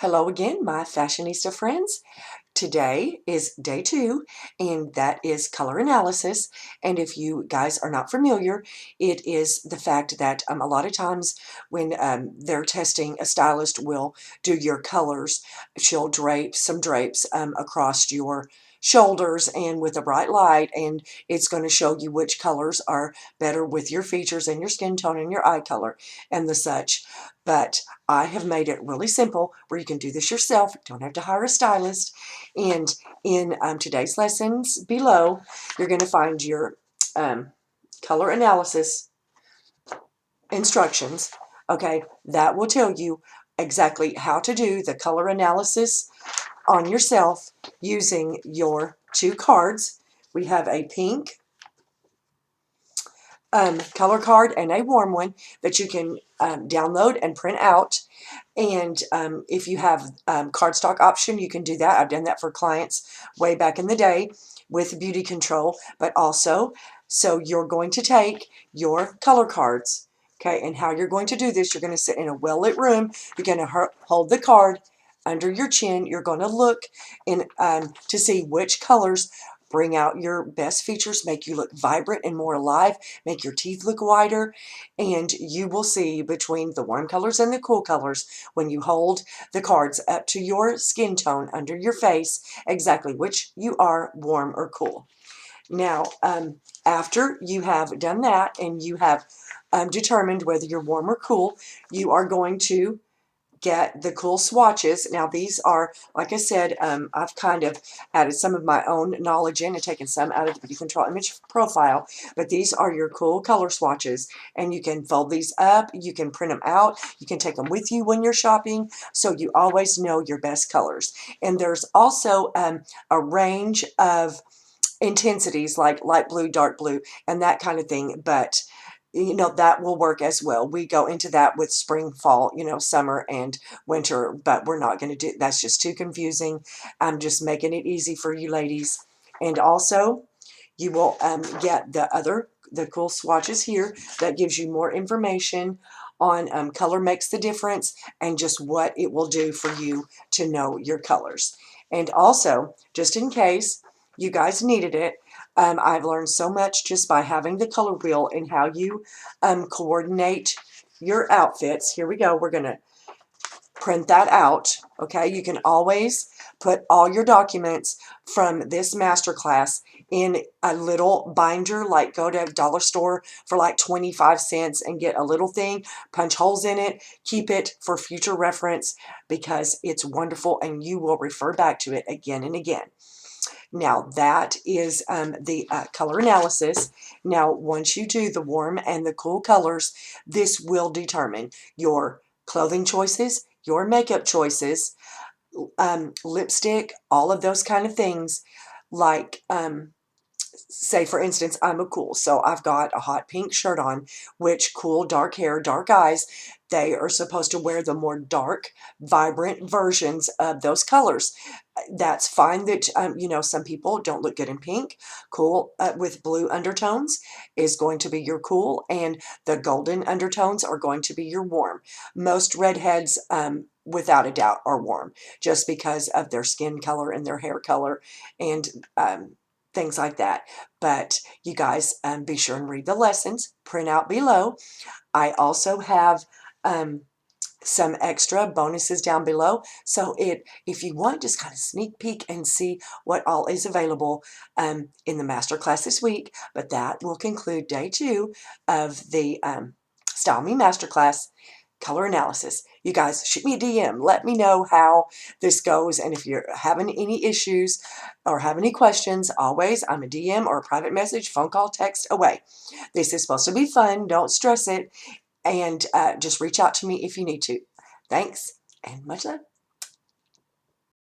Hello again, my fashionista friends. Today is day 2, and that is color analysis. And if you guys are not familiar, it is the fact that a lot of times when they're testing, a stylist will do your colors. She'll drape some drapes across your shoulders and with a bright light, and it's going to show you which colors are better with your features and your skin tone and your eye color and the such. But I have made it really simple where you can do this yourself. You don't have to hire a stylist. And in today's lessons below, you're going to find your color analysis instructions. Okay, that will tell you exactly how to do the color analysis on yourself using your 2 cards. We have a pink color card and a warm one that you can download and print out. And if you have cardstock option, you can do that. I've done that for clients way back in the day with beauty control. But also, so you're going to take your color cards, okay, and how you're going to do this, you're going to sit in a well-lit room. You're going to hold the card under your chin. You're going to look in to see which colors bring out your best features, make you look vibrant and more alive, make your teeth look whiter, and you will see between the warm colors and the cool colors when you hold the cards up to your skin tone under your face exactly which you are, warm or cool. Now, after you have done that and you have determined whether you're warm or cool, you are going to get the cool swatches. Now these are, like I said, I've kind of added some of my own knowledge in and taken some out of the Beauty Control Image Profile, but these are your cool color swatches, and you can fold these up, you can print them out, you can take them with you when you're shopping, so you always know your best colors. And there's also a range of intensities like light blue, dark blue, and that kind of thing, but you know, that will work as well. We go into that with spring, fall, you know, summer and winter, but we're not going to do, that's just too confusing. I'm just making it easy for you ladies. And also, you will get the cool swatches here that gives you more information on color makes the difference and just what it will do for you to know your colors. And also, just in case you guys needed it, I've learned so much just by having the color wheel and how you coordinate your outfits. Here we go. We're going to print that out. Okay, you can always put all your documents from this masterclass in a little binder, like go to a dollar store for like 25 cents and get a little thing, punch holes in it, keep it for future reference because it's wonderful and you will refer back to it again and again. Now that is the color analysis. Now once you do the warm and the cool colors, this will determine your clothing choices, your makeup choices, lipstick, all of those kind of things. Like say for instance, I'm a cool, so I've got a hot pink shirt on, which cool, dark hair, dark eyes, they are supposed to wear the more dark, vibrant versions of those colors. That's fine that, you know, some people don't look good in pink. Cool with blue undertones is going to be your cool, and the golden undertones are going to be your warm. Most redheads, without a doubt, are warm just because of their skin color and their hair color and things like that. But you guys be sure and read the lessons, print out below. I also have some extra bonuses down below. So if you want, just kind of sneak peek and see what all is available in the masterclass this week. But that will conclude day 2 of the Style Me Masterclass color analysis. You guys shoot me a DM. Let me know how this goes. And if you're having any issues or have any questions, always, I'm a DM or a private message, phone call, text away. This is supposed to be fun. Don't stress it. And just reach out to me if you need to. Thanks and much love.